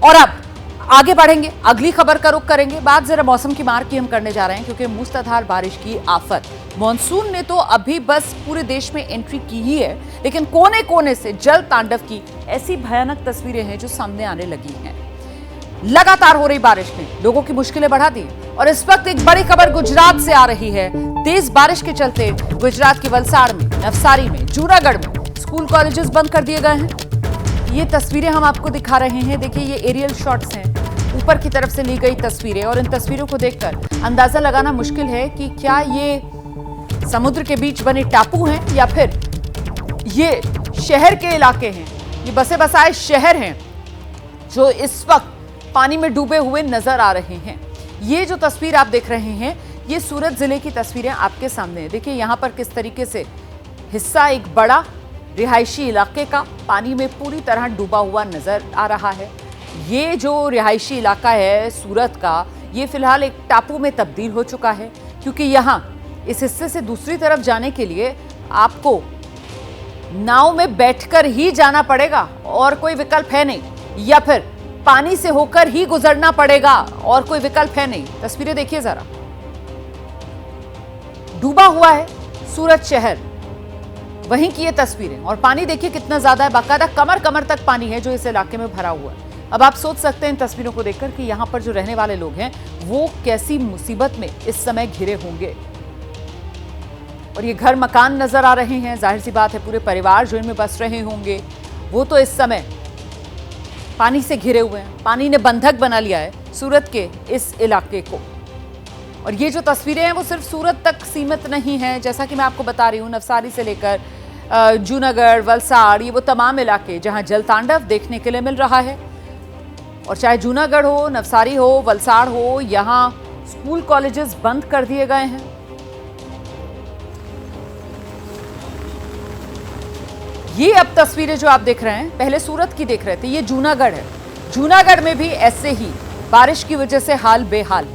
और अब आगे बढ़ेंगे, अगली खबर का रुख करेंगे। बात जरा मौसम की मार की हम करने जा रहे हैं, क्योंकि मूसलाधार बारिश की आफत मॉनसून ने तो अभी बस पूरे देश में एंट्री की ही है, लेकिन कोने कोने से जल तांडव की ऐसी भयानक तस्वीरें हैं जो सामने आने लगी हैं। लगातार हो रही बारिश ने लोगों की मुश्किलें बढ़ा दी और इस वक्त एक बड़ी खबर गुजरात से आ रही है। तेज बारिश के चलते गुजरात के वलसाड़ में, नवसारी में, जूनागढ़ में स्कूल कॉलेजेस बंद कर दिए गए हैं। ये तस्वीरें हम आपको दिखा रहे हैं। देखिए, ये एरियल शॉट्स हैं, ऊपर की तरफ से ली गई तस्वीरें, और इन तस्वीरों को देखकर अंदाजा लगाना मुश्किल है कि क्या ये समुद्र के बीच बने टापू हैं या फिर ये शहर के इलाके हैं, ये बसे बसाए शहर हैं जो इस वक्त पानी में डूबे हुए नजर आ रहे हैं। ये जो तस्वीर आप देख रहे हैं, ये सूरत जिले की तस्वीरें आपके सामने है। देखिए यहां पर किस तरीके से हिस्सा एक बड़ा रिहायशी इलाके का पानी में पूरी तरह डूबा हुआ नजर आ रहा है। ये जो रिहायशी इलाका है सूरत का, ये फिलहाल एक टापू में तब्दील हो चुका है, क्योंकि यहाँ इस हिस्से से दूसरी तरफ जाने के लिए आपको नाव में बैठकर ही जाना पड़ेगा और कोई विकल्प है नहीं, या फिर पानी से होकर ही गुजरना पड़ेगा और कोई विकल्प है नहीं। तस्वीरें देखिए जरा, डूबा हुआ है सूरत शहर, वहीं की ये तस्वीरें, और पानी देखिए कितना ज्यादा है, बाकायदा कमर कमर तक पानी है जो इस इलाके में भरा हुआ है। अब आप सोच सकते हैं इन तस्वीरों को देखकर कि यहां पर जो रहने वाले लोग हैं वो कैसी मुसीबत में इस समय घिरे होंगे। और ये घर मकान नजर आ रहे हैं, जाहिर सी बात है पूरे परिवार जो इनमें बस रहे होंगे वो तो इस समय पानी से घिरे हुए हैं। पानी ने बंधक बना लिया है सूरत के इस इलाके को। और ये जो तस्वीरें हैं वो सिर्फ सूरत तक सीमित नहीं है, जैसा कि मैं आपको बता रही हूँ, नवसारी से लेकर जूनागढ़, वलसाड़, ये वो तमाम इलाके जहां जल तांडव देखने के लिए मिल रहा है। और चाहे जूनागढ़ हो, नवसारी हो, वलसाड़ हो, यहां स्कूल कॉलेजेस बंद कर दिए गए हैं। ये अब तस्वीरें जो आप देख रहे हैं, पहले सूरत की देख रहे थे, ये जूनागढ़ है। जूनागढ़ में भी ऐसे ही बारिश की वजह से हाल बेहाल।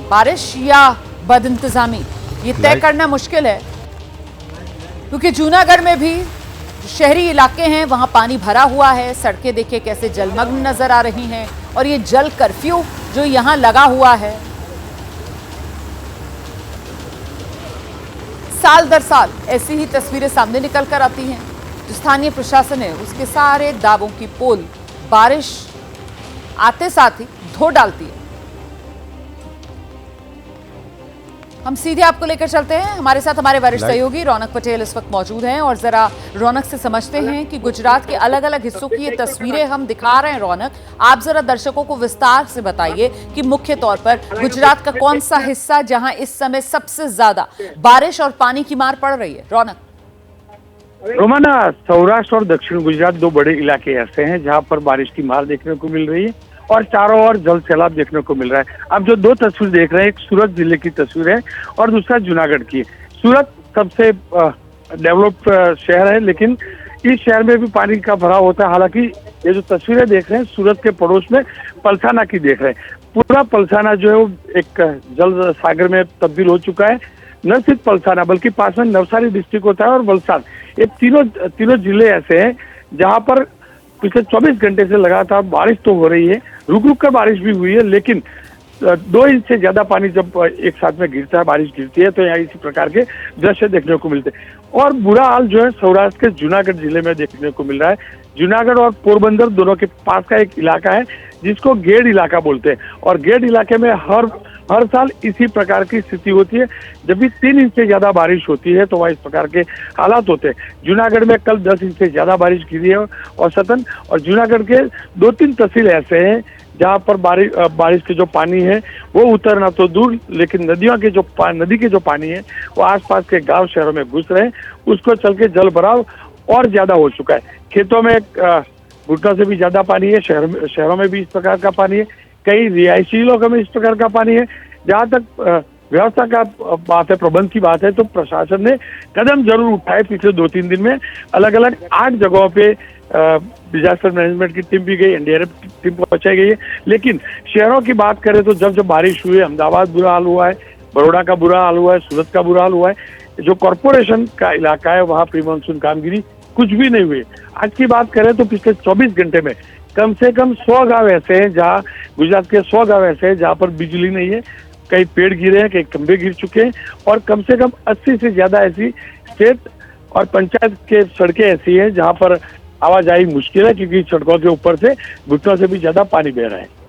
बारिश या बदइंतजामी ये तय करना मुश्किल है, क्योंकि जूनागढ़ में भी शहरी इलाके हैं, वहां पानी भरा हुआ है। सड़कें देखिए कैसे जलमग्न नजर आ रही हैं, और ये जल कर्फ्यू जो यहां लगा हुआ है, साल दर साल ऐसी ही तस्वीरें सामने निकल कर आती हैं। जो स्थानीय प्रशासन है उसके सारे दावों की पोल बारिश आते साथ ही धो डालती है। हम सीधे आपको लेकर चलते हैं, हमारे साथ हमारे वरिष्ठ सहयोगी रौनक पटेल इस वक्त मौजूद हैं, और जरा रौनक से समझते हैं कि गुजरात के अलग अलग हिस्सों की ये तस्वीरें हम दिखा रहे हैं। रौनक, आप जरा दर्शकों को विस्तार से बताइए कि मुख्य तौर पर गुजरात का कौन सा हिस्सा जहां इस समय सबसे ज्यादा बारिश और पानी की मार पड़ रही है। रौनक। रोमाना, सौराष्ट्र और दक्षिण गुजरात दो बड़े इलाके ऐसे हैं जहां पर बारिश की मार देखने को मिल रही है और चारों ओर जल सैलाब देखने को मिल रहा है। आप जो दो तस्वीर देख रहे हैं, एक सूरत जिले की तस्वीर है और दूसरा जूनागढ़ की। सूरत सबसे डेवलप्ड शहर है, लेकिन इस शहर में भी पानी का भराव होता है। हालांकि ये जो तस्वीरें देख रहे हैं सूरत के पड़ोस में पलसाना की देख रहे हैं। पूरा पलसाना जो है वो एक जल सागर में तब्दील हो चुका है। न सिर्फ पलसाना बल्कि पास में नवसारी डिस्ट्रिक्ट होता है और वलसाड़, ये तीनों जिले ऐसे हैं जहां पर पिछले 24 घंटे से लगातार बारिश तो हो रही है। रुक रुक कर बारिश भी हुई है, लेकिन 2 इंच से ज्यादा पानी जब एक साथ में गिरता है, बारिश गिरती है, तो यहाँ इसी प्रकार के दृश्य देखने को मिलते हैं। और बुरा हाल जो है सौराष्ट्र के जूनागढ़ जिले में देखने को मिल रहा है। जूनागढ़ और पोरबंदर दोनों के पास का एक इलाका है जिसको गेड़ इलाका बोलते हैं, और गेड़ इलाके में हर साल इसी प्रकार की स्थिति होती है। जब भी 3 इंच से ज्यादा बारिश होती है तो वह इस प्रकार के हालात होते हैं। जूनागढ़ में कल 10 इंच से ज्यादा बारिश गिरी है औसतन, और जूनागढ़ के 2-3 तहसील ऐसे हैं जहां पर बारिश के जो पानी है वो उतरना तो दूर, लेकिन नदी के जो पानी है वो आसपास के गांव शहरों में घुस रहे हैं। उसको चल के जल भराव और ज्यादा हो चुका है। खेतों में घुटनों से भी ज्यादा पानी है, शहरों में भी इस प्रकार का पानी है, कई रिहायशी इलाकों में इस प्रकार का पानी है। जहां तक व्यवस्था का बात है, प्रबंध की बात है, तो प्रशासन ने कदम जरूर उठाए। पिछले 2-3 दिन में अलग अलग 8 जगहों पे डिजास्टर मैनेजमेंट की टीम भी गई, एनडीआरएफ की टीम पहुंचाई गई है। लेकिन शहरों की बात करें तो जब बारिश हुई है, अहमदाबाद बुरा हाल हुआ है, बड़ौदा का बुरा हाल हुआ है, सूरत का बुरा हाल हुआ है। जो कॉरपोरेशन का इलाका है वहाँ प्री मानसून कामगिरी कुछ भी नहीं हुई। आज की बात करें तो पिछले 24 घंटे में कम से कम 100 गांव ऐसे हैं जहां गुजरात के 100 गांव ऐसे हैं जहां पर बिजली नहीं है, कई पेड़ गिरे हैं, कई खंभे गिर चुके हैं और कम से कम 80 से ज्यादा ऐसी स्टेट और पंचायत के सड़कें ऐसी हैं जहां पर आवाजाही मुश्किल है क्योंकि सड़कों के ऊपर से घुटनों से भी ज्यादा पानी बह रहा है।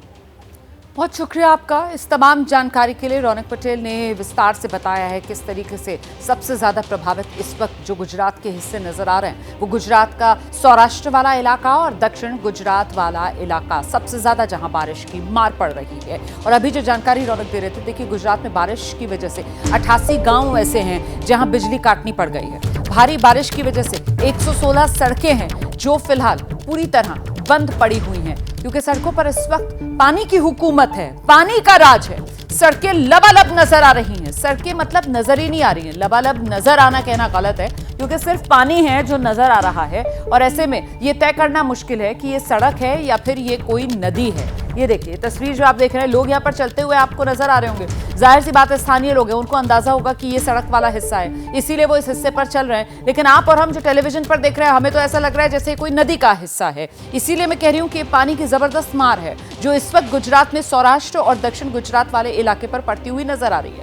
बहुत शुक्रिया आपका इस तमाम जानकारी के लिए। रौनक पटेल ने विस्तार से बताया है किस तरीके से सबसे ज्यादा प्रभावित इस वक्त जो गुजरात के हिस्से नजर आ रहे हैं वो गुजरात का सौराष्ट्र वाला इलाका और दक्षिण गुजरात वाला इलाका सबसे ज्यादा जहां बारिश की मार पड़ रही है। और अभी जो जानकारी रौनक दे रहे थे, देखिए गुजरात में बारिश की वजह से 88 गांव ऐसे हैं जहां बिजली काटनी पड़ गई है। भारी बारिश की वजह से 116 सड़कें हैं जो फिलहाल पूरी तरह बंद पड़ी हुई हैं क्योंकि सड़कों पर इस वक्त पानी की हुकूमत है, पानी का राज है। सड़कें लबालब नजर आ रही हैं। सड़कें मतलब नजर ही नहीं आ रही हैं। लबालब नजर आना कहना गलत है क्योंकि सिर्फ पानी है जो नजर आ रहा है और ऐसे में ये तय करना मुश्किल है कि ये सड़क है या फिर ये कोई नदी है। ये देखिए तस्वीर जो आप देख रहे हैं, लोग यहाँ पर चलते हुए आपको नजर आ रहे होंगे। जाहिर सी बात है स्थानीय लोग हैं, उनको अंदाजा होगा कि ये सड़क वाला हिस्सा है, इसीलिए वो इस हिस्से पर चल रहे हैं। लेकिन आप और हम जो टेलीविजन पर देख रहे हैं, हमें तो ऐसा लग रहा है जैसे कोई नदी का हिस्सा है। इसीलिए मैं कह रही हूँ कि पानी की जबरदस्त मार है जो इस वक्त गुजरात में सौराष्ट्र और दक्षिण गुजरात वाले इलाके पर पड़ती हुई नजर आ रही है।